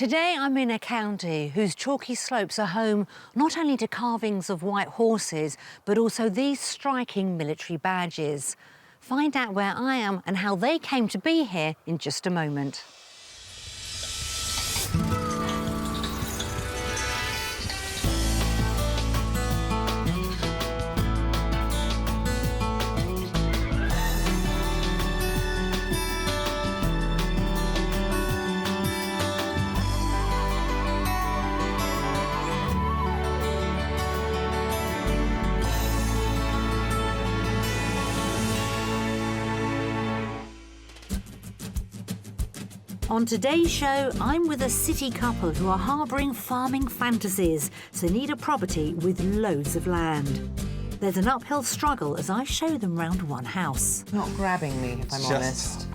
Today I'm in a county whose chalky slopes are home not only to carvings of white horses, but also these striking military badges. Find out where I am and how they came to be here in just a moment. On today's show, I'm with a city couple who are harbouring farming fantasies, so need a property with loads of land. There's an uphill struggle as I show them round one house. Not grabbing me, if I'm honest.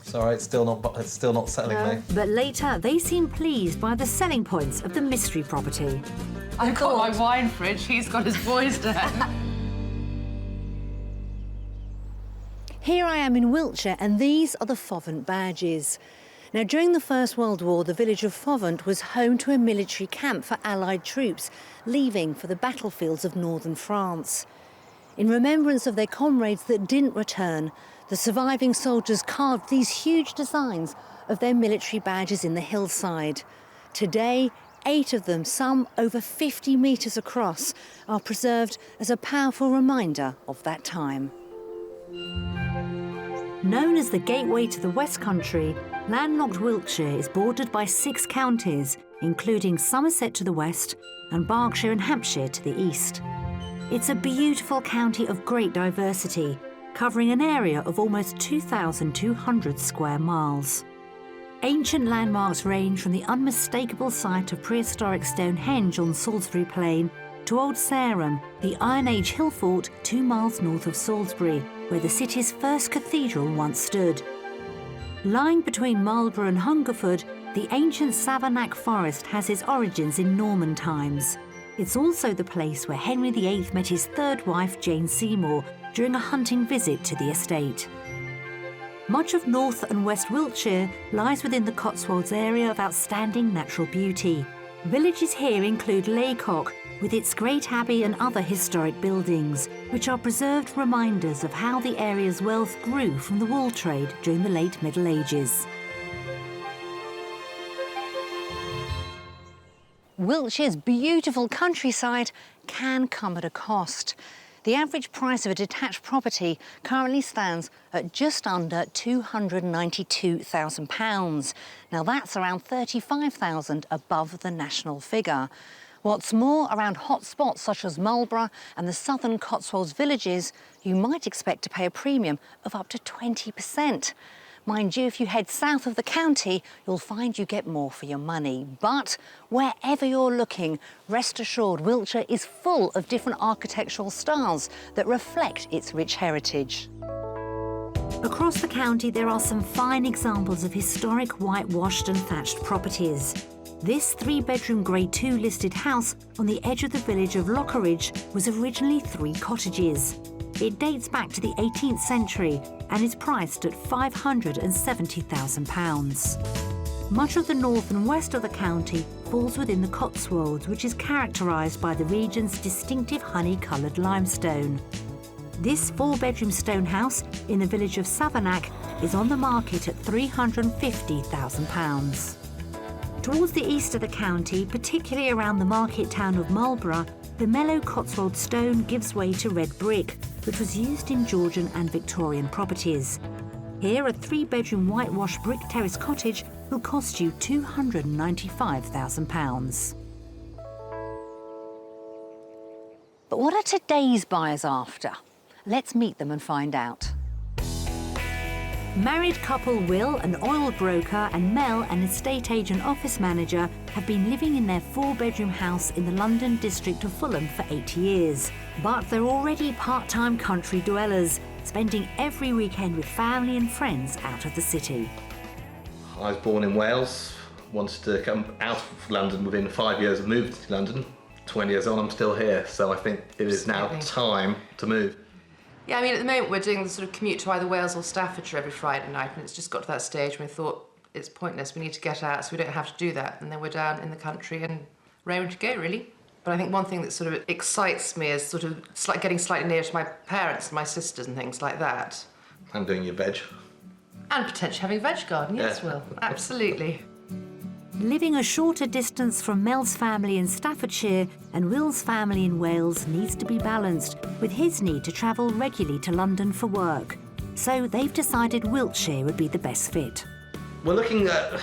Sorry, it's still not settling me. But later, they seem pleased by the selling points of the mystery property. I've got my wine fridge, he's got his boys down. Here I am in Wiltshire, and these are the Fovant badges. Now, during the First World War, the village of Fovant was home to a military camp for Allied troops, leaving for the battlefields of northern France. In remembrance of their comrades that didn't return, the surviving soldiers carved these huge designs of their military badges in the hillside. Today, 8 of them, some over 50 metres across, are preserved as a powerful reminder of that time. Known as the gateway to the West Country, landlocked Wiltshire is bordered by 6 counties, including Somerset to the west and Berkshire and Hampshire to the east. It's a beautiful county of great diversity, covering an area of almost 2,200 square miles. Ancient landmarks range from the unmistakable site of prehistoric Stonehenge on Salisbury Plain to Old Sarum, the Iron Age hill fort 2 miles north of Salisbury, where the city's first cathedral once stood. Lying between Marlborough and Hungerford, the ancient Savernake forest has its origins in Norman times. It's also the place where Henry VIII met his 3rd wife, Jane Seymour, during a hunting visit to the estate. Much of North and West Wiltshire lies within the Cotswolds area of outstanding natural beauty. Villages here include Laycock, with its great abbey and other historic buildings, which are preserved reminders of how the area's wealth grew from the wool trade during the late Middle Ages. Wiltshire's beautiful countryside can come at a cost. The average price of a detached property currently stands at just under £292,000. Now that's around £35,000 above the national figure. What's more, around hot spots such as Marlborough and the southern Cotswolds villages, you might expect to pay a premium of up to 20%. Mind you, if you head south of the county, you'll find you get more for your money. But wherever you're looking, rest assured Wiltshire is full of different architectural styles that reflect its rich heritage. Across the county, there are some fine examples of historic whitewashed and thatched properties. This 3-bedroom Grade 2 listed house on the edge of the village of Lockeridge was originally 3 cottages. It dates back to the 18th century and is priced at £570,000. Much of the north and west of the county falls within the Cotswolds, which is characterised by the region's distinctive honey-coloured limestone. This 4-bedroom stone house in the village of Savernake is on the market at £350,000. Towards the east of the county, particularly around the market town of Marlborough, the mellow Cotswold stone gives way to red brick, which was used in Georgian and Victorian properties. Here, a 3-bedroom whitewashed brick terrace cottage will cost you £295,000. But what are today's buyers after? Let's meet them and find out. Married couple Will, an oil broker, and Mel, an estate agent office manager, have been living in their 4-bedroom house in the London district of Fulham for 8 years. But they're already part-time country dwellers, spending every weekend with family and friends out of the city. I was born in Wales, wanted to come out of London within 5 years of moving to London. 20 years on, I'm still here, so I think it is now time to move. Yeah, I mean, at the moment we're doing the sort of commute to either Wales or Staffordshire every Friday night, and it's just got to that stage when we thought it's pointless. We need to get out so we don't have to do that. And then we're down in the country and raring to go, really. But I think one thing that sort of excites me is sort of getting slightly nearer to my parents and my sisters and things like that. And doing your veg. And potentially having a veg garden, yes, Will. Absolutely. Living a shorter distance from Mel's family in Staffordshire and Will's family in Wales needs to be balanced with his need to travel regularly to London for work. So they've decided Wiltshire would be the best fit. We're looking at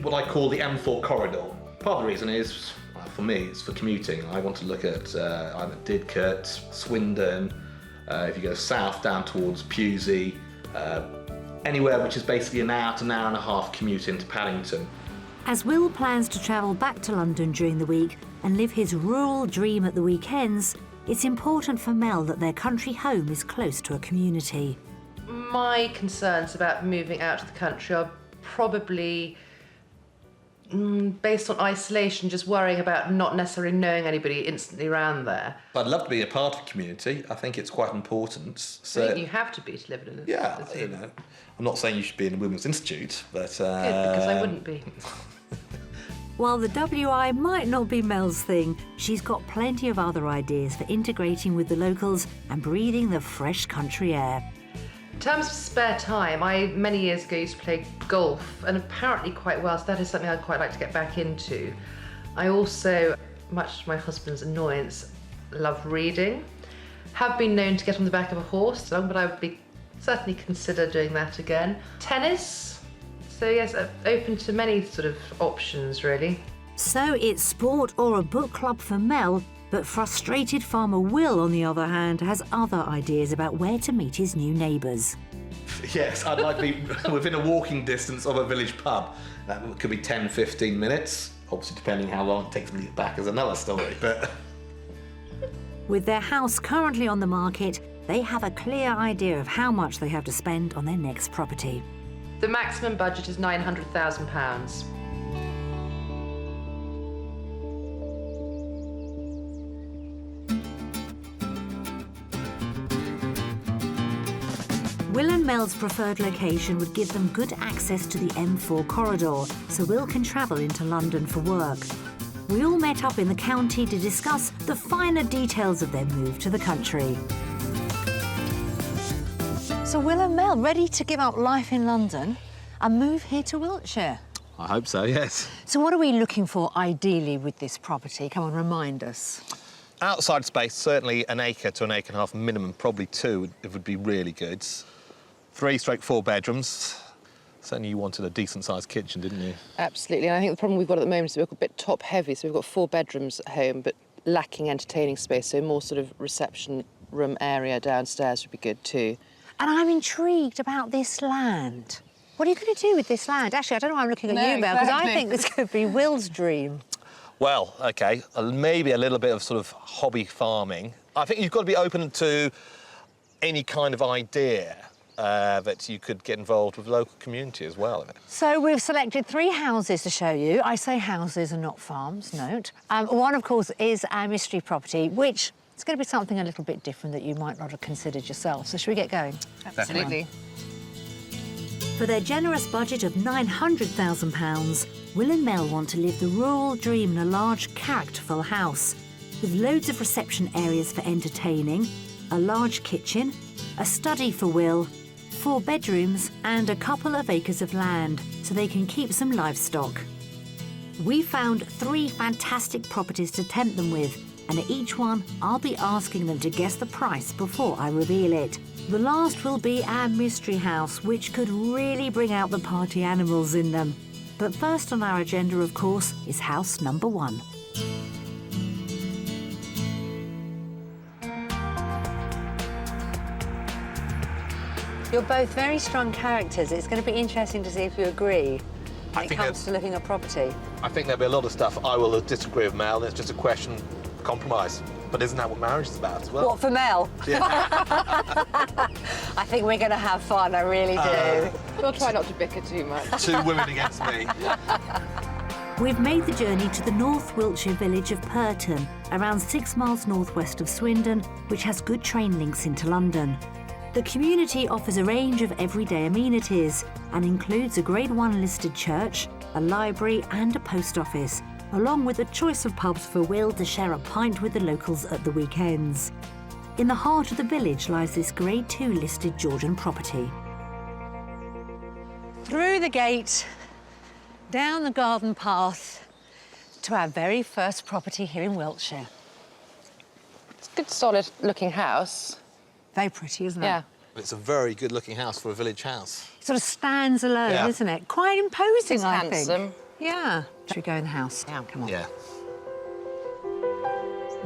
what I call the M4 corridor. Part of the reason is, for me, it's for commuting. I want to look at either Didcot, Swindon, if you go south down towards Pewsey, anywhere which is basically an hour to an hour and a half commute into Paddington. As Will plans to travel back to London during the week and live his rural dream at the weekends, it's important for Mel that their country home is close to a community. My concerns about moving out to the country are probably based on isolation, just worrying about not necessarily knowing anybody instantly around there. I'd love to be a part of a community. I think it's quite important. So I think you have to be to live in it. Yeah, you know. I'm not saying you should be in a women's institute, but... Good, because I wouldn't be. While the WI might not be Mel's thing, she's got plenty of other ideas for integrating with the locals and breathing the fresh country air. In terms of spare time, I many years ago used to play golf, and apparently quite well, so that is something I'd quite like to get back into. I also, much to my husband's annoyance, love reading. Have been known to get on the back of a horse, but I would be certainly consider doing that again. Tennis. So yes, open to many sort of options, really. So it's sport or a book club for Mel, but frustrated farmer Will, on the other hand, has other ideas about where to meet his new neighbours. Yes, I'd like to be within a walking distance of a village pub. That could be 10, 15 minutes. Obviously, depending how long it takes me to get back is another story, but... With their house currently on the market, they have a clear idea of how much they have to spend on their next property. The maximum budget is £900,000. Will and Mel's preferred location would give them good access to the M4 corridor, so Will can travel into London for work. We all met up in the county to discuss the finer details of their move to the country. So Will and Mel, ready to give up life in London and move here to Wiltshire? I hope so, yes. So what are we looking for ideally with this property? Come on, remind us. Outside space, certainly an acre to an acre and a half minimum, probably 2 it would be really good. 3/4 bedrooms. Certainly you wanted a decent-sized kitchen, didn't you? Absolutely, and I think the problem we've got at the moment is we're a bit top-heavy, so we've got 4 bedrooms at home, but lacking entertaining space, so more sort of reception room area downstairs would be good too. And I'm intrigued about this land. What are you going to do with this land? Actually, I don't know why I'm looking at you, Mel, because I think this could be Will's dream. Well, OK, maybe a little bit of sort of hobby farming. I think you've got to be open to any kind of idea that you could get involved with the local community as well. So we've selected 3 houses to show you. I say houses and not farms, note. One, of course, is our mystery property, which is going to be something a little bit different that you might not have considered yourself. So should we get going? Absolutely. For their generous budget of £900,000, Will and Mel want to live the rural dream in a large, characterful house with loads of reception areas for entertaining, a large kitchen, a study for Will, 4 bedrooms and a couple of acres of land so they can keep some livestock. We found 3 fantastic properties to tempt them with, and at each one I'll be asking them to guess the price before I reveal it. The last will be our mystery house, which could really bring out the party animals in them. But first on our agenda, of course, is house number 1. You're both very strong characters. It's going to be interesting to see if you agree when it comes to looking at property. I think there'll be a lot of stuff I will disagree with Mel, and it's just a question of compromise. But isn't that what marriage is about as well? What, for Mel? Yeah. I think we're going to have fun, I really do. We'll try not to bicker too much. 2 women against me. We've made the journey to the North Wiltshire village of Purton, around 6 miles northwest of Swindon, which has good train links into London. The community offers a range of everyday amenities and includes a Grade 1 listed church, a library and a post office, along with a choice of pubs for Will to share a pint with the locals at the weekends. In the heart of the village lies this Grade 2 listed Georgian property. Through the gate, down the garden path to our very first property here in Wiltshire. It's a good, solid-looking house. Very pretty, isn't it? Yeah. It's a very good-looking house for a village house. It sort of stands alone, Yeah. isn't it? Quite imposing, It's I handsome. think. Yeah. Should we go in the house? Yeah. Come on. Yeah.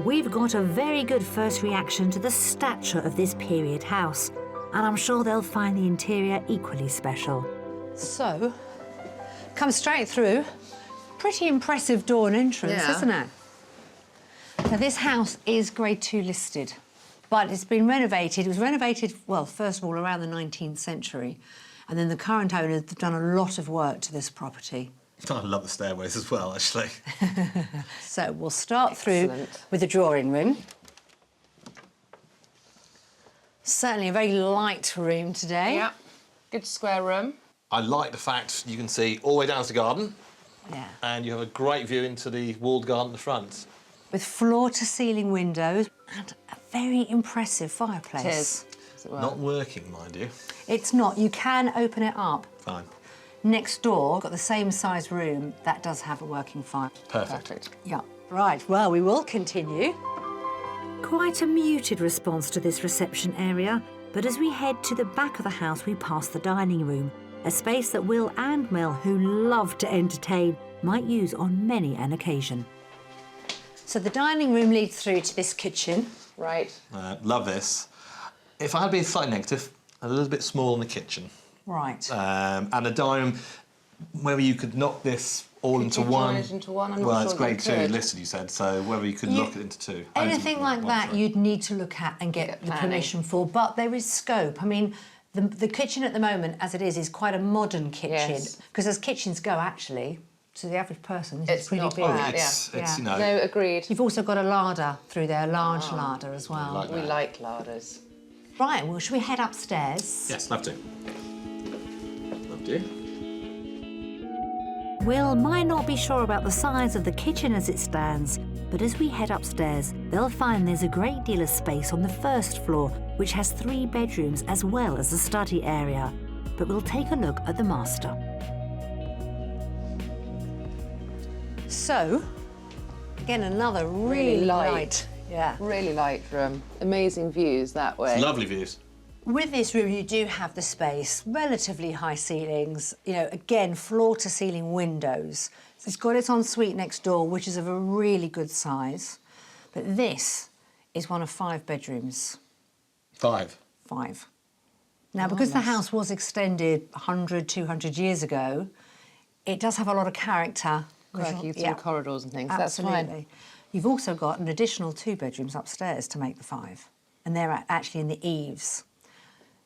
We've got a very good first reaction to the stature of this period house, and I'm sure they'll find the interior equally special. So, come straight through. Pretty impressive door and entrance, Yeah. isn't it? Now, this house is Grade 2 listed, but it's been renovated. It was renovated, well, first of all, around the 19th century, and then the current owners have done a lot of work to this property. I love the stairways as well, actually. So we'll start through Excellent. with the drawing room. Certainly a very light room today. Yeah. Good square room. I like the fact you can see all the way down to the garden, Yeah. and you have a great view into the walled garden at the front. With floor-to-ceiling windows and a very impressive It fireplace. is. As it were. Not working, mind you. It's not. You can open it up. Fine. Next door, got the same size room. That does have a working fire. Perfect. Perfect. Yeah. Right, well, we will continue. Quite a muted response to this reception area, but as we head to the back of the house, we pass the dining room, a space that Will and Mel, who love to entertain, might use on many an occasion. So the dining room leads through to this kitchen. Right. Love this. If I had been slightly negative, a little bit small in the kitchen. Right. And a dining room, whether you could knock this all into you one. join it into one? I'm not well, sure it's that Grade you 2 could. listed, you said, so whether you could You- knock it into two. Anything like One, that sorry. you'd need to look at and get Get the planning. permission for, but there is scope. I mean, the kitchen at the moment, as it is quite a modern kitchen. Yes. Because as kitchens go, actually, to the average person, It's it's pretty not big. bad. It's, Yeah. you know, No, agreed. You've also got a larder through there, a large larder as well. like We like larders. Right, well, should we head upstairs? yes, love to. Love to. Will might not be sure about the size of the kitchen as it stands, but as we head upstairs, they'll find there's a great deal of space on the first floor, which has 3 bedrooms as well as a study area. But we'll take a look at the master. So, again, another really, Really light. light. Yeah. Really light room. Amazing views that way. Lovely views. With this room, you do have the space, relatively high ceilings, you know, again, floor-to-ceiling windows. It's got its ensuite next door, which is of a really good size. But this is one of 5 bedrooms. 5. 5. Now, because the house was extended 100, 200 years ago, it does have a lot of character. Quirky through Yeah. corridors and things. Absolutely. That's fine. You've also got an additional 2 bedrooms upstairs to make the 5, and they're actually in the eaves.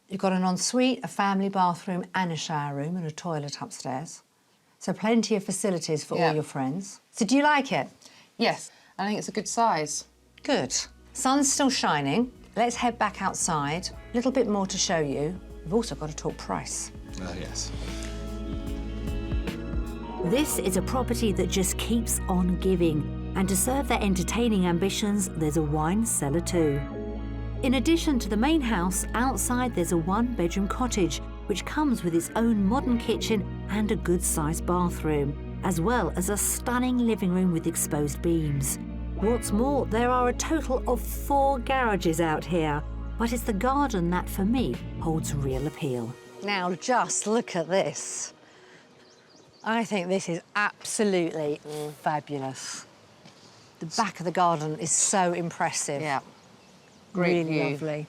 You've got an ensuite, a family bathroom and a shower room and a toilet upstairs. So plenty of facilities for Yeah. all your friends. So do you like it? Yes, I think it's a good size. Good. Sun's still shining. Let's head back outside. A little bit more to show you. We've also got to talk price. Yes. This is a property that just keeps on giving, and to serve their entertaining ambitions, there's a wine cellar too. In addition to the main house, outside there's a 1-bedroom cottage, which comes with its own modern kitchen and a good-sized bathroom, as well as a stunning living room with exposed beams. What's more, there are a total of 4 garages out here, but it's the garden that, for me, holds real appeal. Now, just look at this. I think this is absolutely fabulous. The back of the garden is so impressive. Yeah. Great really view. lovely.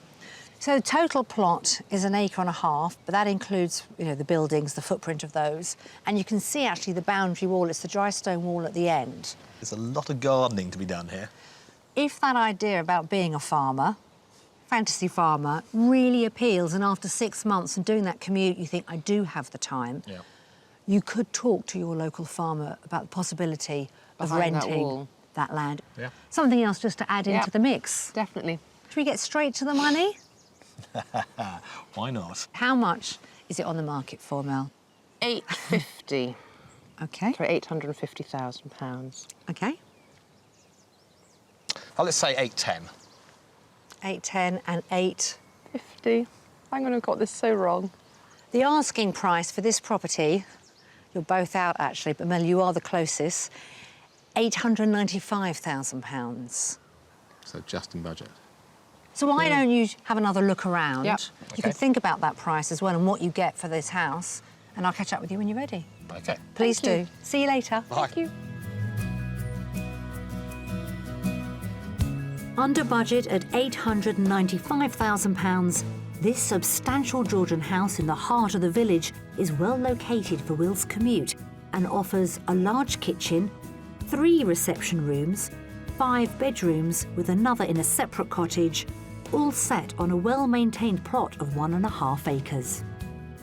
So the total plot is 1.5 acres, but that includes, you know, the buildings, the footprint of those, and you can see actually the boundary wall. It's the dry stone wall at the end. There's a lot of gardening to be done here. If that idea about being a farmer, fantasy farmer, really appeals, and after 6 months and doing that commute, you think, I do have the time, Yeah. you could talk to your local farmer about the possibility of Behind that renting wall. that land. Yeah. Something else just to add Yeah. into the mix. Definitely. Should we get straight to the money? Why not? How much is it on the market for, Mel? 850. Okay. For £850,000. Okay. Oh, let's say 810. 810 and 8. 50. I'm going to have got this so wrong. The asking price for this property, you're both out actually, but Mel, you are the closest, £895,000. So just in budget. So why don't you have another look around? Yep. You can think about that price as well and what you get for this house, and I'll catch up with you when you're ready. Okay. Please Thank do. See you later. Bye. Thank you. Under budget at £895,000, this substantial Georgian house in the heart of the village is well located for Will's commute and offers a large kitchen, 3 reception rooms, 5 bedrooms with another in a separate cottage, all set on a well-maintained plot of 1.5 acres.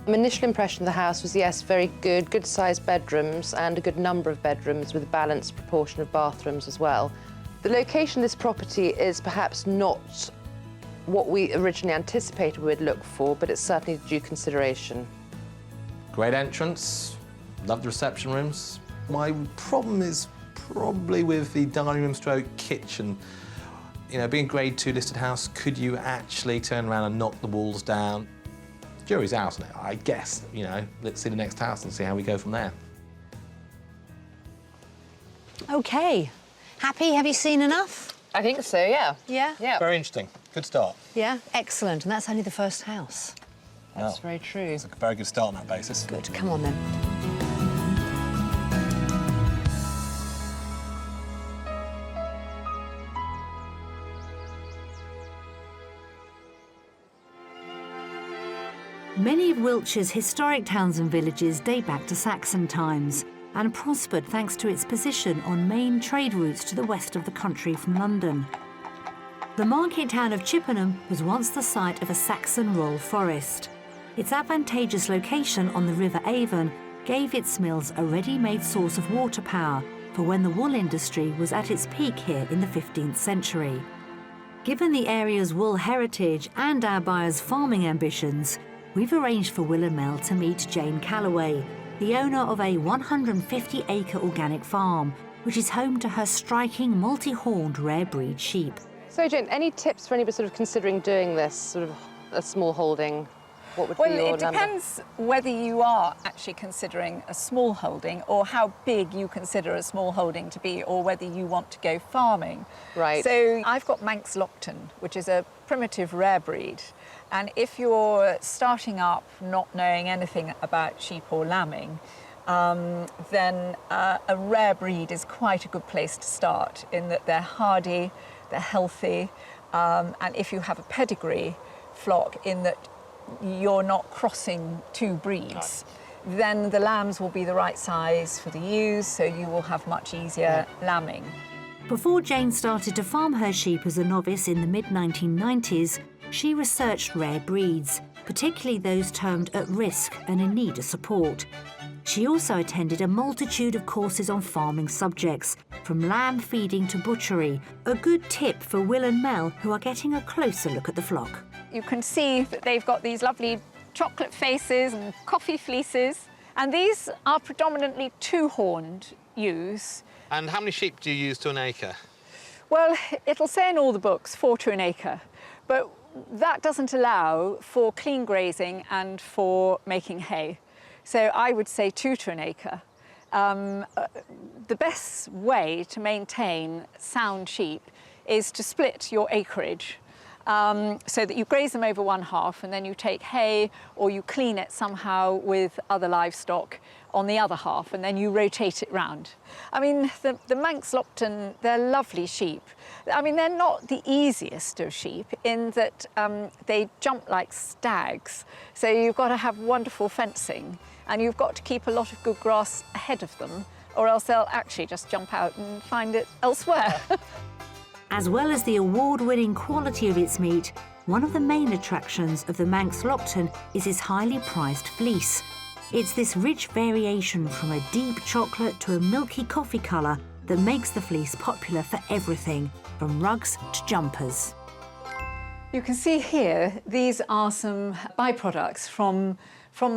My initial impression of the house was, yes, very good-sized bedrooms and a good number of bedrooms with a balanced proportion of bathrooms as well. The location of this property is perhaps not what we originally anticipated we'd look for, but it's certainly due consideration. Great entrance. Love the reception rooms. My problem is probably with the dining room stroke kitchen. You know, being a grade 2 listed house, could you actually turn around and knock the walls down? Jury's out on it, I guess. You know, let's see the next house and see how we go from there. OK. Happy? Have you seen enough? I think so, yeah. Yeah? Yeah. Very interesting. Good start. Yeah? Excellent. And that's only the first house. That's very true. It's a very good start on that basis. Good. Come on, then. Many of Wiltshire's historic towns and villages date back to Saxon times and prospered thanks to its position on main trade routes to the west of the country from London. The market town of Chippenham was once the site of a Saxon royal forest. Its advantageous location on the River Avon gave its mills a ready-made source of water power for when the wool industry was at its peak here in the 15th century. Given the area's wool heritage and our buyer's farming ambitions, we've arranged for Will and Mel to meet Jane Calloway, the owner of a 150-acre organic farm, which is home to her striking multi-horned rare breed sheep. So, Jane, any tips for anybody sort of considering doing this, sort of a small holding? What would be your Well, it number? depends whether you are actually considering a small holding or how big you consider a small holding to be, or whether you want to go farming. Right. So I've got Manx Lockton, which is a primitive rare breed. And if you're starting up not knowing anything about sheep or lambing, then a rare breed is quite a good place to start, in that they're hardy, they're healthy, and if you have a pedigree flock, in that you're not crossing 2 breeds, then the lambs will be the right size for the ewes, so you will have much easier lambing. Before Jane started to farm her sheep as a novice in the mid-1990s, she researched rare breeds, particularly those termed at risk and in need of support. She also attended a multitude of courses on farming subjects, from lamb feeding to butchery, a good tip for Will and Mel, who are getting a closer look at the flock. You can see that they've got these lovely chocolate faces and coffee fleeces, and these are predominantly 2-horned ewes. And how many sheep do you use to an acre? Well, it'll say in all the books 4 to an acre, but that doesn't allow for clean grazing and for making hay. So I would say 2 to an acre. The best way to maintain sound sheep is to split your acreage, so that you graze them over one half and then you take hay or you clean it somehow with other livestock on the other half, and then you rotate it round. I mean, the Manx Lockton, they're lovely sheep. I mean, they're not the easiest of sheep in that they jump like stags. So you've got to have wonderful fencing, and you've got to keep a lot of good grass ahead of them, or else they'll actually just jump out and find it elsewhere. As well as the award-winning quality of its meat, one of the main attractions of the Manx Lockton is its highly prized fleece. It's this rich variation from a deep chocolate to a milky coffee colour that makes the fleece popular for everything, from rugs to jumpers. You can see here, these are some byproducts from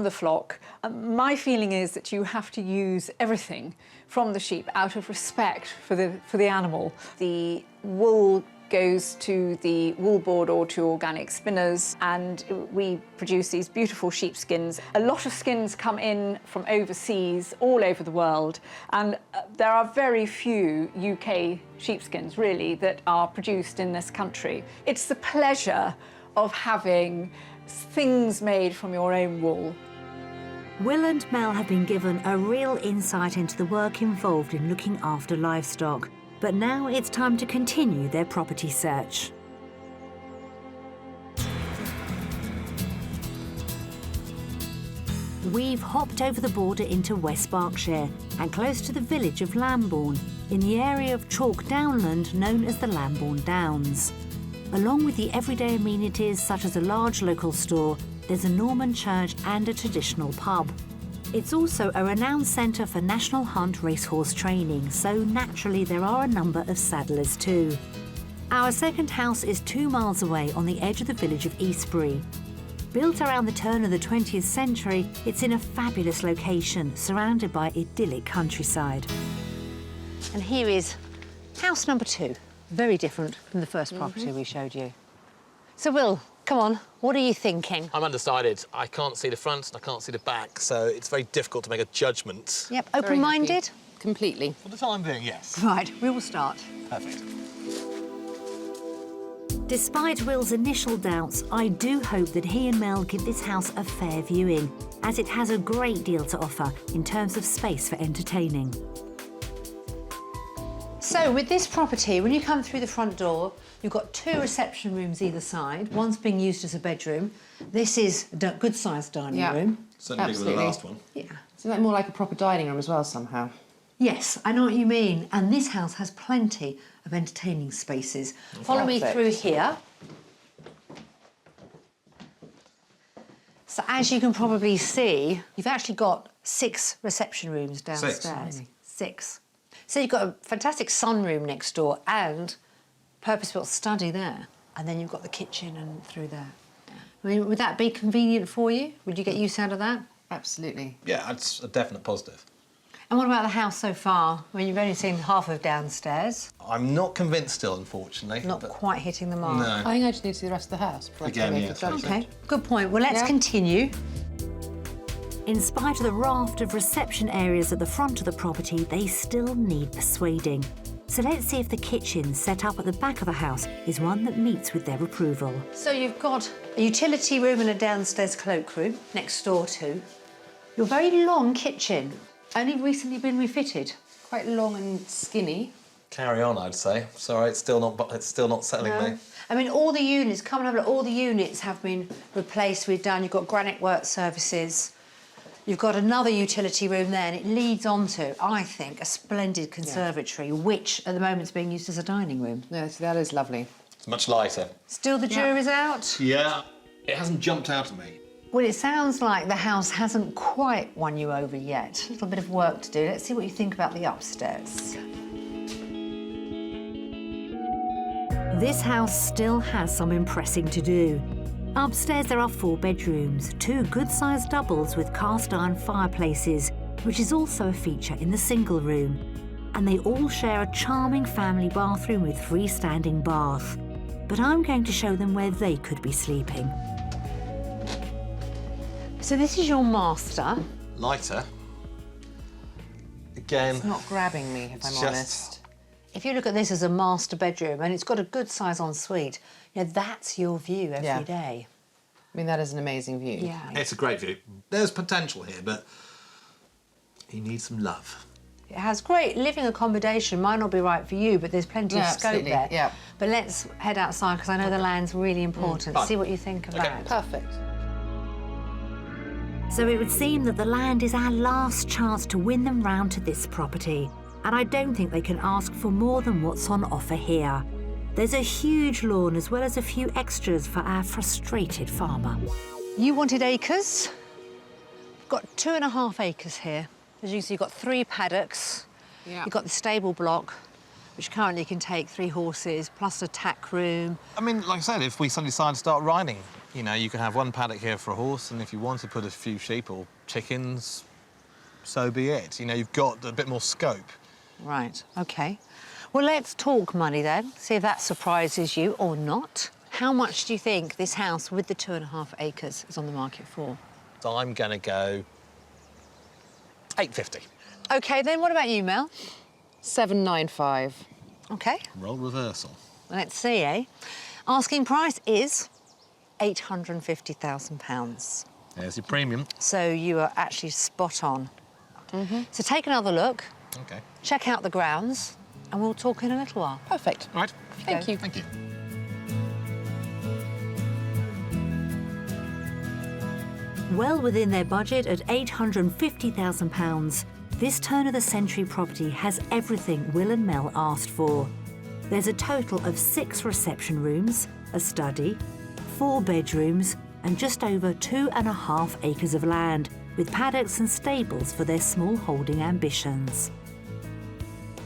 the flock. My feeling is that you have to use everything from the sheep out of respect for the animal. The wool goes to the wool board or to organic spinners, and we produce these beautiful sheepskins. A lot of skins come in from overseas, all over the world, and there are very few UK sheepskins, really, that are produced in this country. It's the pleasure of having things made from your own wool. Will and Mel have been given a real insight into the work involved in looking after livestock. But now it's time to continue their property search. We've hopped over the border into West Berkshire and close to the village of Lambourne, in the area of chalk downland known as the Lambourne Downs. Along with the everyday amenities such as a large local store, there's a Norman church and a traditional pub. It's also a renowned centre for National Hunt racehorse training, so naturally there are a number of saddlers too. Our second house is 2 miles away on the edge of the village of Eastbury. Built around the turn of the 20th century, it's in a fabulous location, surrounded by idyllic countryside. And here is house number 2. Very different from the first property we showed you. So, Will, come on, what are you thinking? I'm undecided. I can't see the front and I can't see the back, so it's very difficult to make a judgment. Yep, open-minded? Completely. For the time being, yes. Right, we will start. Perfect. Despite Will's initial doubts, I do hope that he and Mel give this house a fair viewing, as it has a great deal to offer in terms of space for entertaining. So, with this property, when you come through the front door, you've got 2 reception rooms either side. One's being used as a bedroom. This is a good-sized dining room. Certainly bigger than the last one. Yeah. Isn't that more like a proper dining room as well, somehow? Yes, I know what you mean. And this house has plenty of entertaining spaces. Follow me through here. So, as you can probably see, you've actually got 6 reception rooms downstairs. 6. So you've got a fantastic sunroom next door and purpose-built study there. And then you've got the kitchen and through there. I mean, would that be convenient for you? Would you get use out of that? Absolutely. Yeah, it's a definite positive. And what about the house so far? I mean, you've only seen half of downstairs. I'm not convinced still, unfortunately. Not quite hitting the mark. No. I think I just need to see the rest of the house. before I can Again, make a yes. judgment. OK, good point. Well, let's continue. In spite of the raft of reception areas at the front of the property, they still need persuading. So let's see if the kitchen set up at the back of the house is one that meets with their approval. So you've got a utility room and a downstairs cloakroom next door to your very long kitchen. Only recently been refitted. Quite long and skinny. Carry on, I'd say. Sorry, it's still not settling me. I mean, all the units, come and have a look, all the units have been replaced, redone. You've got granite work surfaces. You've got another utility room there, and it leads on to, I think, a splendid conservatory, which at the moment is being used as a dining room. Yes, that is lovely. It's much lighter. Still the jury's out? Yeah. It hasn't jumped out at me. Well, it sounds like the house hasn't quite won you over yet. A little bit of work to do. Let's see what you think about the upstairs. This house still has some impressing to do. Upstairs there are 4 bedrooms, 2 good-sized doubles with cast-iron fireplaces, which is also a feature in the single room. And they all share a charming family bathroom with freestanding bath. But I'm going to show them where they could be sleeping. So this is your master. Lighter. Again. It's not grabbing me, if I'm just- honest. If you look at this as a master bedroom, and it's got a good size ensuite, you know, that's your view every day. I mean, that is an amazing view. Yeah. It's a great view. There's potential here, but he needs some love. It has great living accommodation. Might not be right for you, but there's plenty of scope absolutely, there. yeah. But let's head outside, because I know the land's really important. Fine. See what you think of that. Perfect. So it would seem that the land is our last chance to win them round to this property. And I don't think they can ask for more than what's on offer here. There's a huge lawn as well as a few extras for our frustrated farmer. You wanted acres. We've got 2.5 acres here. As you can see, you've got 3 paddocks. Yeah. You've got the stable block. which currently can take 3 horses, plus a tack room. I mean, like I said, if we suddenly decide to start riding, you know, you can have one paddock here for a horse, and if you want to put a few sheep or chickens, so be it. You know, you've got a bit more scope. Right, OK. Well, let's talk money then, see if that surprises you or not. How much do you think this house with the 2.5 acres is on the market for? So I'm going to go $850. OK, then what about you, Mel? 795. OK, Role reversal. let's see, eh? Asking price is £850,000. There's your premium. So you are actually spot on. So take another look, OK. check out the grounds, and we'll talk in a little while. Perfect. All right. Thank you. Thank you. Well within their budget at £850,000, this turn-of-the-century property has everything Will and Mel asked for. There's a total of 6 reception rooms, a study, 4 bedrooms, and just over 2.5 acres of land, with paddocks and stables for their small holding ambitions.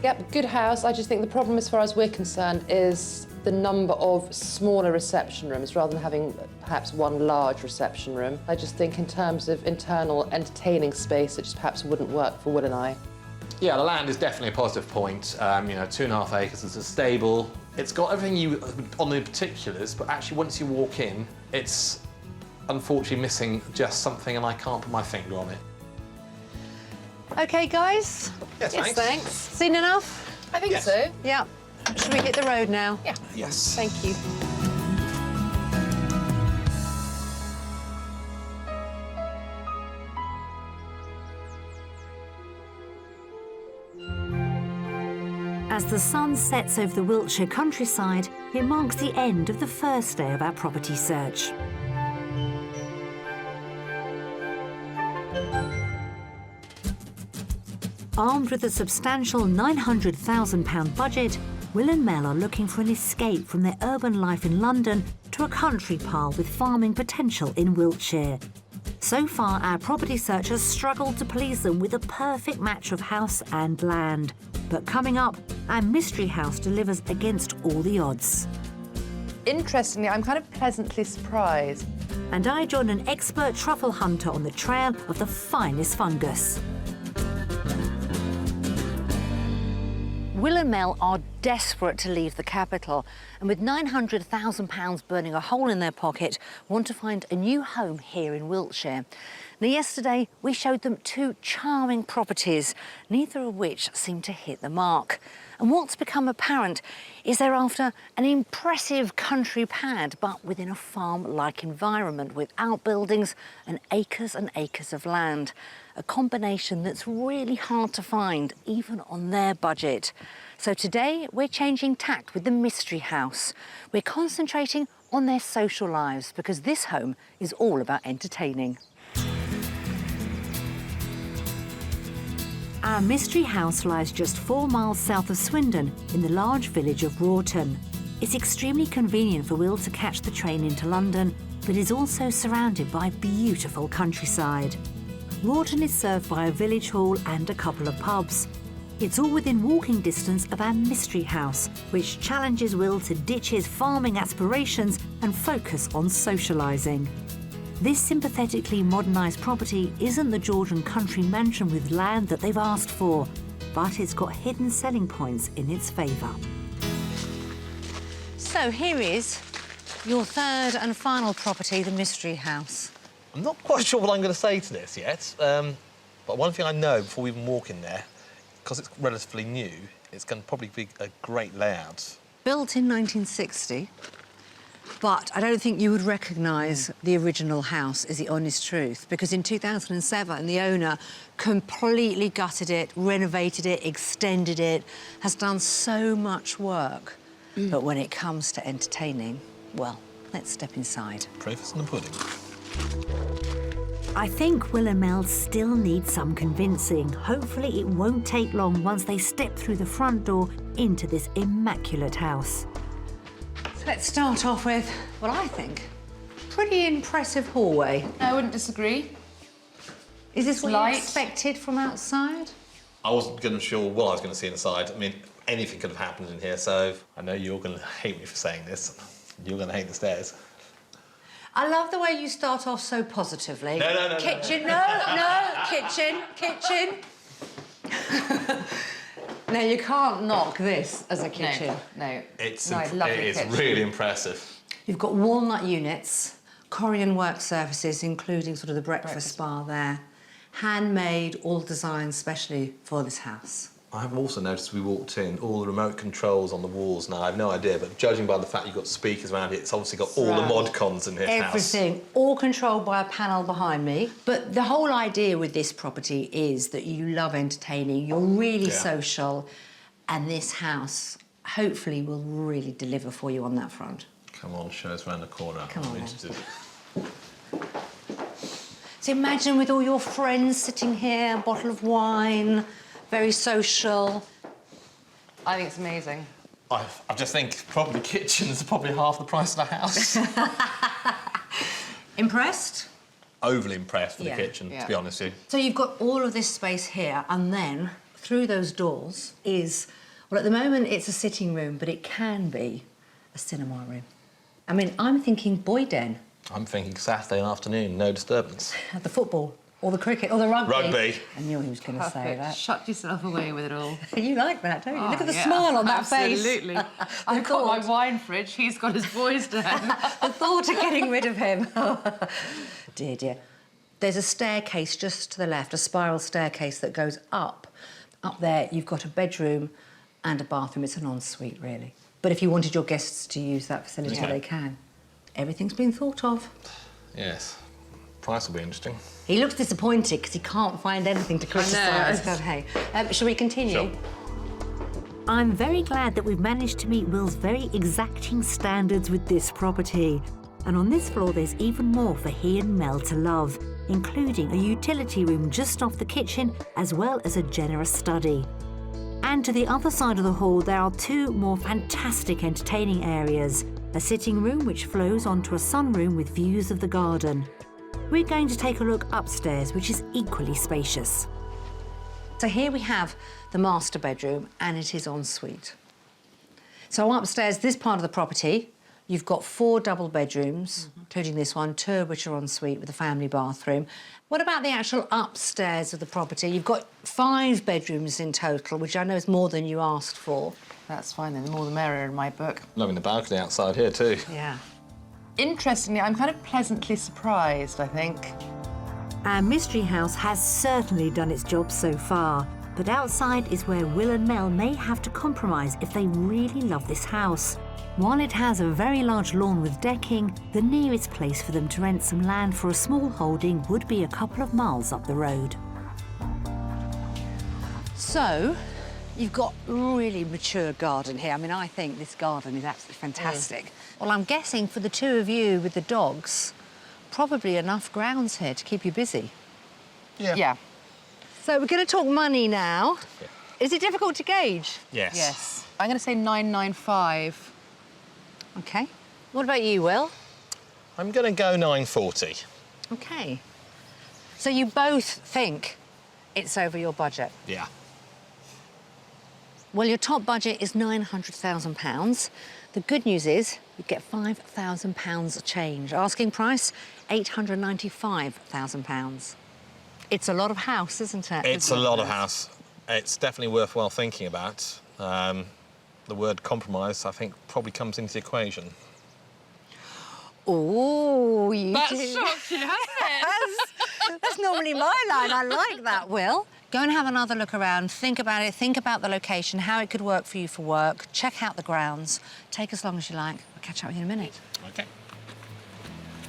Yep, good house. I just think the problem as far as we're concerned is the number of smaller reception rooms rather than having perhaps one large reception room. I just think in terms of internal entertaining space, it just perhaps wouldn't work for Will and I. Yeah, the land is definitely a positive point. You know, 2.5 acres is a stable. It's got everything you on the particulars, but actually once you walk in, it's unfortunately missing just something, and I can't put my finger on it. OK, guys? Yes, thanks. Seen enough? I think Yes. so. Yeah. Should we hit the road now? Yeah. Yes. Thank you. As the sun sets over the Wiltshire countryside, it marks the end of the first day of our property search. Armed with a substantial £900,000 budget, Will and Mel are looking for an escape from their urban life in London to a country pile with farming potential in Wiltshire. So far, our property search has struggled to please them with a perfect match of house and land. But coming up, our mystery house delivers against all the odds. Interestingly, I'm kind of pleasantly surprised. And I join an expert truffle hunter on the trail of the finest fungus. Will and Mel are desperate to leave the capital, and with £900,000 burning a hole in their pocket, want to find a new home here in Wiltshire. Now, yesterday we showed them 2 charming properties, neither of which seemed to hit the mark. And what's become apparent is they're after an impressive country pad, but within a farm-like environment with outbuildings and acres of land. A combination that's really hard to find, even on their budget. So today, we're changing tack with the mystery house. We're concentrating on their social lives, because this home is all about entertaining. Our mystery house lies just 4 miles south of Swindon in the large village of Rawton. It's extremely convenient for Will to catch the train into London, but is also surrounded by beautiful countryside. Rawton is served by a village hall and a couple of pubs. It's all within walking distance of our mystery house, which challenges Will to ditch his farming aspirations and focus on socialising. This sympathetically modernised property isn't the Georgian country mansion with land that they've asked for, but it's got hidden selling points in its favour. So here is your third and final property, the mystery house. I'm not quite sure what I'm going to say to this yet, but one thing I know before we even walk in there, because it's relatively new, it's going to probably be a great layout. Built in 1960, but I don't think you would recognise the original house, is the honest truth, because in 2007 the owner completely gutted it, renovated it, extended it, has done so much work. But when it comes to entertaining, well, let's step inside. Proof in the pudding. I think Will and Mel still need some convincing. Hopefully it won't take long once they step through the front door into this immaculate house. So let's start off with, well, I think, pretty impressive hallway. I wouldn't disagree. Is this what Light. you expected from outside? I wasn't sure what I was going to see inside. I mean, anything could have happened in here, so I know you're going to hate me for saying this. You're going to hate the stairs. I love the way you start off so positively. No. Kitchen, no, kitchen. No, you can't knock this as a kitchen. No. It's lovely kitchen. really impressive. You've got walnut units, Korean work surfaces, including sort of the breakfast bar there. Handmade, all designed specially for this house. I've also noticed we walked in, all the remote controls on the walls now. I have no idea, but judging by the fact you've got speakers around it, it's obviously got all the mod cons in this house. Everything, all controlled by a panel behind me. But the whole idea with this property is that you love entertaining, you're really social, and this house hopefully will really deliver for you on that front. Come on, show us around the corner. Come on, then. interested. So imagine with all your friends sitting here, a bottle of wine, very social. I think it's amazing. I just think probably the kitchen's probably half the price of the house. Impressed? Overly impressed with Yeah. the kitchen, to be honest with you. So you've got all of this space here, and then through those doors is, well, at the moment it's a sitting room, but it can be a cinema room. I mean, I'm thinking boy den. I'm thinking Saturday afternoon, no disturbance. The football, or the cricket, or the rugby. Rugby. I knew he was going to say that. Shut yourself away with it all. You like that, don't you? Look at the yeah, smile on that face. Absolutely. I've got my wine fridge, he's got his boys den. The thought of getting rid of him. Dear. There's a staircase just to the left, a spiral staircase that goes up. Up there, you've got a bedroom and a bathroom. It's an ensuite, really. But if you wanted your guests to use that facility, they can. Everything's been thought of. Yes. Price will be interesting. He looks disappointed because he can't find anything to criticise. Hey, shall we continue? Sure. I'm very glad that we've managed to meet Will's very exacting standards with this property. And on this floor, there's even more for he and Mel to love, including a utility room just off the kitchen, as well as a generous study. And to the other side of the hall, there are two more fantastic entertaining areas. A sitting room which flows onto a sunroom with views of the garden. We're going to take a look upstairs, which is equally spacious. So here we have the master bedroom, and it is en suite. So upstairs, this part of the property, you've got 4 double bedrooms, including this one, 2 of which are en suite with a family bathroom. What about the actual upstairs of the property? You've got 5 bedrooms in total, which I know is more than you asked for. That's fine then, the more the merrier in my book. Loving the balcony outside here too. Yeah. Interestingly, I'm kind of pleasantly surprised, I think. Our mystery house has certainly done its job so far, but outside is where Will and Mel may have to compromise if they really love this house. While it has a very large lawn with decking, the nearest place for them to rent some land for a small holding would be a couple of miles up the road. So, you've got a really mature garden here. I mean, I think this garden is absolutely fantastic. Well, I'm guessing for the 2 of you with the dogs, probably enough grounds here to keep you busy. Yeah. So we're going to talk money now. Yeah. Is it difficult to gauge? Yes. Yes. I'm going to say 995. OK. What about you, Will? I'm going to go 940. OK. So you both think it's over your budget? Yeah. Well, your top budget is £900,000. The good news is you get £5,000 change. Asking price, £895,000. It's a lot of house, isn't it? It's a lot of house. It's definitely worthwhile thinking about. The word compromise, I think, probably comes into the equation. Oh, you That's do. shocked you, hasn't That's normally my line. I like that, Will. Go and have another look around, think about it, think about the location, how it could work for you for work, check out the grounds, take as long as you like. I'll catch up with you in a minute. OK.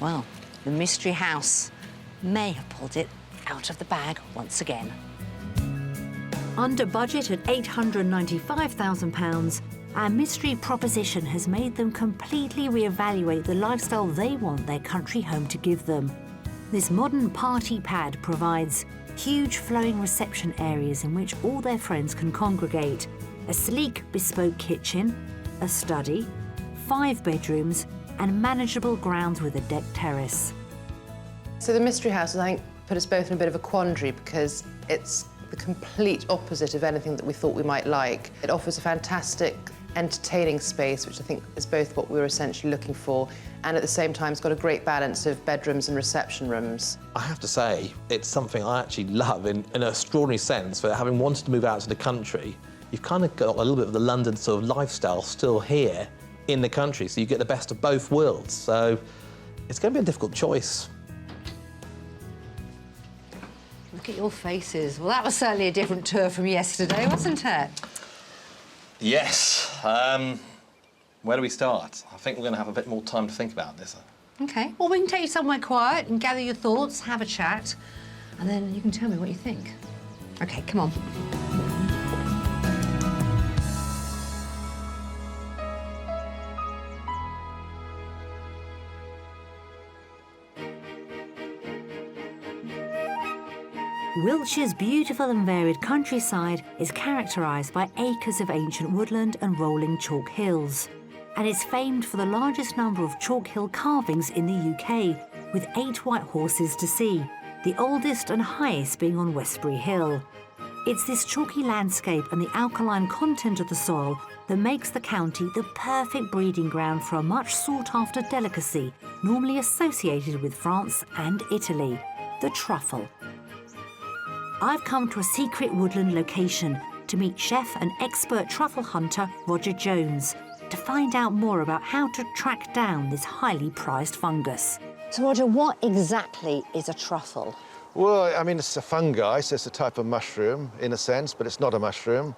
Well, the mystery house may have pulled it out of the bag once again. Under budget at £895,000, our mystery proposition has made them completely reevaluate the lifestyle they want their country home to give them. This modern party pad provides huge flowing reception areas in which all their friends can congregate, a sleek bespoke kitchen, a study, 5 bedrooms and manageable grounds with a decked terrace. So the mystery house, I think, put us both in a bit of a quandary because it's the complete opposite of anything that we thought we might like. It offers a fantastic, entertaining space, which I think is both what we were essentially looking for, and at the same time, it's got a great balance of bedrooms and reception rooms. I have to say, it's something I actually love in an extraordinary sense, for having wanted to move out to the country, you've kind of got a little bit of the London sort of lifestyle still here in the country, so you get the best of both worlds. So it's going to be a difficult choice. Look at your faces. Well, that was certainly a different tour from yesterday, wasn't it? Yes. Where do we start? I think we're going to have a bit more time to think about this. OK, well, we can take you somewhere quiet and gather your thoughts, have a chat, and then you can tell me what you think. OK, come on. Wiltshire's beautiful and varied countryside is characterised by acres of ancient woodland and rolling chalk hills, and is famed for the largest number of chalk hill carvings in the UK, with 8 white horses to see, the oldest and highest being on Westbury Hill. It's this chalky landscape and the alkaline content of the soil that makes the county the perfect breeding ground for a much sought-after delicacy normally associated with France and Italy, the truffle. I've come to a secret woodland location to meet chef and expert truffle hunter Roger Jones to find out more about how to track down this highly prized fungus. So, Roger, what exactly is a truffle? Well, I mean, it's a fungi, so it's a type of mushroom, in a sense, but it's not a mushroom.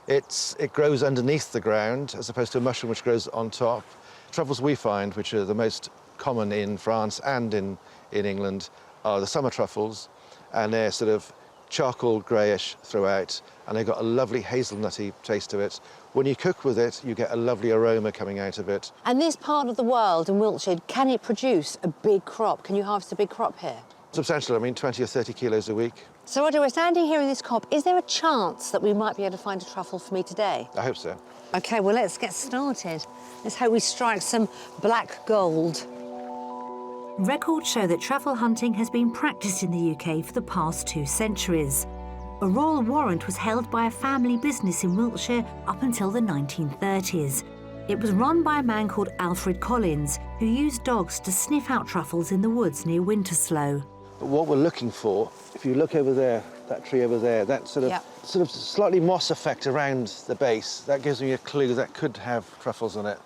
It grows underneath the ground, as opposed to a mushroom which grows on top. Truffles we find, which are the most common in France and in England, are the summer truffles, and they're sort of charcoal greyish throughout, and they've got a lovely hazelnutty taste to it. When you cook with it, you get a lovely aroma coming out of it. And this part of the world, in Wiltshire, can it produce a big crop? Can you harvest a big crop here? Substantial, I mean, 20 or 30 kilos a week. So, Roger, we're standing here in this cop. Is there a chance that we might be able to find a truffle for me today? I hope so. OK, well, let's get started. Let's hope we strike some black gold. Records show that truffle hunting has been practiced in the UK for the past 2 centuries. A royal warrant was held by a family business in Wiltshire up until the 1930s. It was run by a man called Alfred Collins, who used dogs to sniff out truffles in the woods near Winterslow. But what we're looking for, if you look over there, that tree over there, that sort of slightly moss effect around the base, that gives me a clue that could have truffles on it.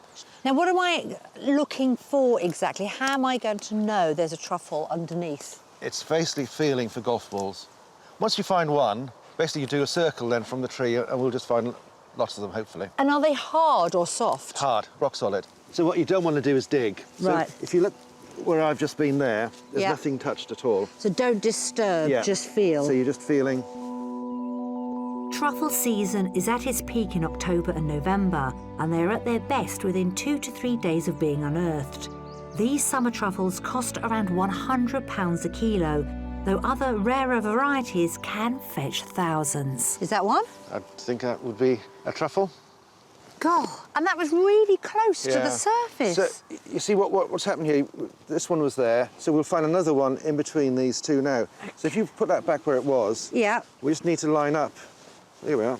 Now, what am I looking for exactly? How am I going to know there's a truffle underneath? It's basically feeling for golf balls. Once you find one, basically you do a circle then from the tree, and we'll just find lots of them, hopefully. And are they hard or soft? Hard, rock solid. So what you don't want to do is dig. Right. So if you look where I've just been there's nothing touched at all. So don't disturb, just feel. So you're just feeling. Truffle season is at its peak in October and November, and they're at their best within 2 to 3 days of being unearthed. These summer truffles cost around £100 a kilo, though other rarer varieties can fetch thousands. Is that one? I think that would be a truffle. God, and that was really close to the surface. So you see what's happened here? This one was there, so we'll find another one in between these two now. So if you put that back where it was, we just need to line up. Here we are.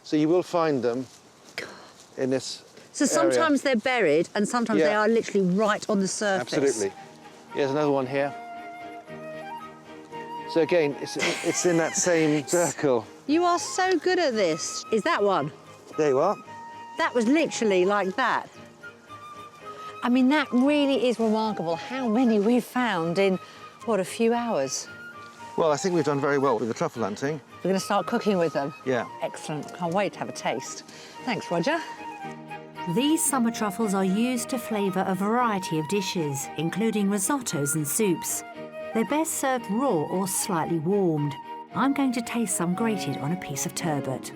So you will find them in this So sometimes they're buried and sometimes they are literally right on the surface. Absolutely. Here's another one here. So again, it's in that same circle. You are so good at this. Is that one? There you are. That was literally like that. I mean, that really is remarkable how many we've found in, what, a few hours? Well, I think we've done very well with the truffle hunting. We're going to start cooking with them? Yeah. Excellent. Can't wait to have a taste. Thanks, Roger. These summer truffles are used to flavour a variety of dishes, including risottos and soups. They're best served raw or slightly warmed. I'm going to taste some grated on a piece of turbot.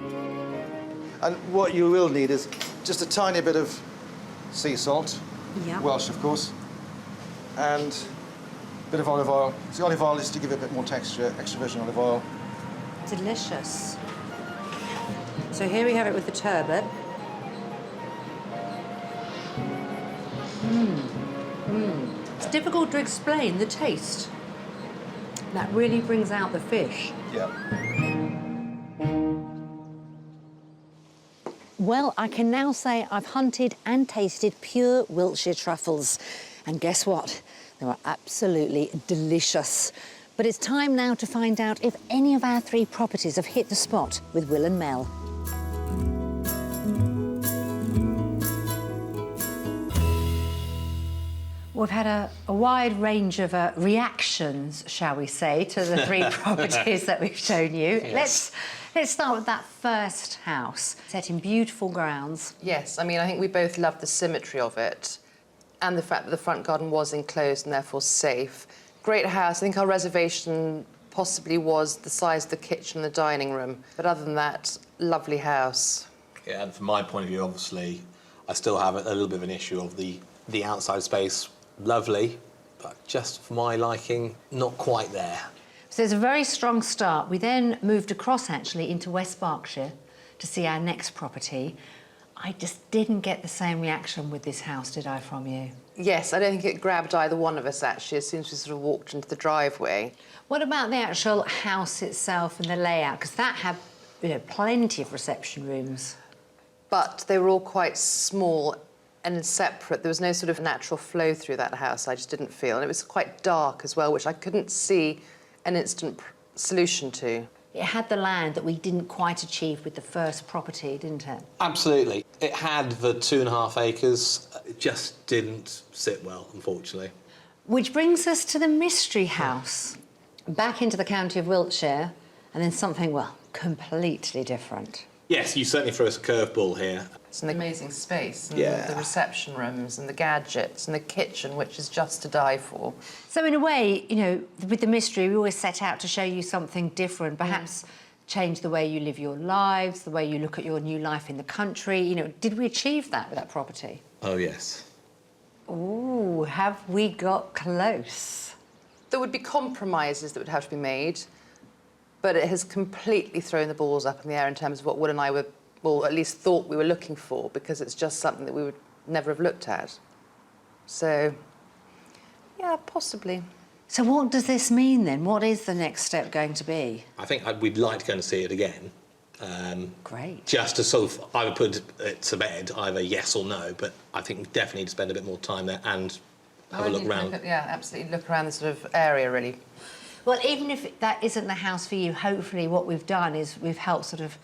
And what you will need is just a tiny bit of sea salt, Welsh, of course, and a bit of olive oil. So the olive oil is to give it a bit more texture, extra virgin olive oil. Delicious. So here we have it with the turbot. It's difficult to explain the taste. That really brings out the fish. Yeah. Well, I can now say I've hunted and tasted pure Wiltshire truffles. And guess what? They were absolutely delicious. But it's time now to find out if any of our 3 properties have hit the spot with Will and Mel. We've had a wide range of reactions, shall we say, to the 3 properties that we've shown you. Yes. Let's start with that first house, set in beautiful grounds. Yes, I mean, I think we both love the symmetry of it and the fact that the front garden was enclosed and therefore safe. Great house. I think our reservation possibly was the size of the kitchen and the dining room. But other than that, lovely house. Yeah, and from my point of view, obviously, I still have a little bit of an issue of the outside space. Lovely, but just for my liking, not quite there. So there's a very strong start. We then moved across, actually, into West Berkshire to see our next property. I just didn't get the same reaction with this house, did I, from you? Yes, I don't think it grabbed either one of us, actually, as soon as we sort of walked into the driveway. What about the actual house itself and the layout? Because that had, plenty of reception rooms. But they were all quite small and separate. There was no sort of natural flow through that house, I just didn't feel. And it was quite dark as well, which I couldn't see an instant solution to. It had the land that we didn't quite achieve with the first property, didn't it? Absolutely. It had the 2.5 acres. It just didn't sit well, unfortunately. Which brings us to the mystery house. Back into the county of Wiltshire, and then something, well, completely different. Yes, you certainly threw us a curveball here. It's an amazing space. And Yeah. the reception rooms and the gadgets and the kitchen, which is just to die for. So in a way, with the mystery, we always set out to show you something different, perhaps change the way you live your lives, the way you look at your new life in the country. Did we achieve that with that property? Oh, yes. Ooh, have we got close? There would be compromises that would have to be made, but it has completely thrown the balls up in the air in terms of what Will and I were, well, at least thought we were looking for, because it's just something that we would never have looked at. So, yeah, possibly. So what does this mean then? What is the next step going to be? I think we'd like to go and see it again. Great. Just to sort of either put it to bed, either yes or no, but I think we definitely need to spend a bit more time there and have a look around. Yeah, absolutely. Look around the sort of area, really. Well, even if that isn't the house for you, hopefully what we've done is we've helped sort of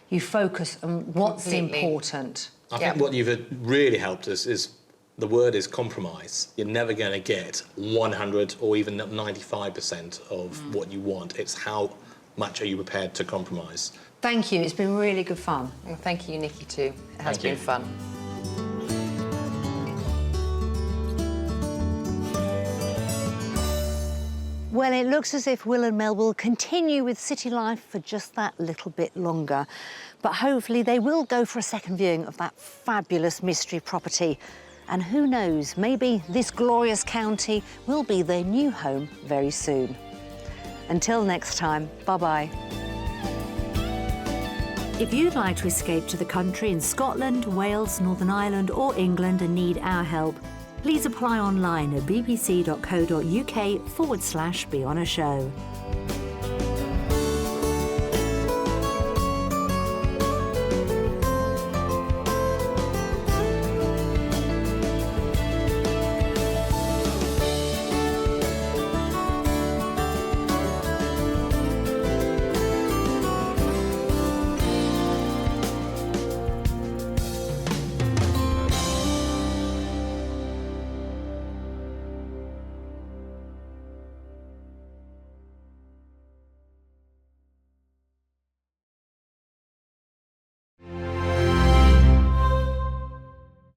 you focus on what's important. I think what you've really helped us is the word is compromise. You're never going to get 100 or even 95% of what you want. It's how much are you prepared to compromise. Thank you. It's been really good fun. Well, thank you, Nicki, too. It has Thank been you. fun. Well, it looks as if Will and Mel will continue with city life for just that little bit longer. But hopefully they will go for a second viewing of that fabulous mystery property. And who knows, maybe this glorious county will be their new home very soon. Until next time, bye-bye. If you'd like to escape to the country in Scotland, Wales, Northern Ireland or England and need our help, please apply online at bbc.co.uk/Be On A Show.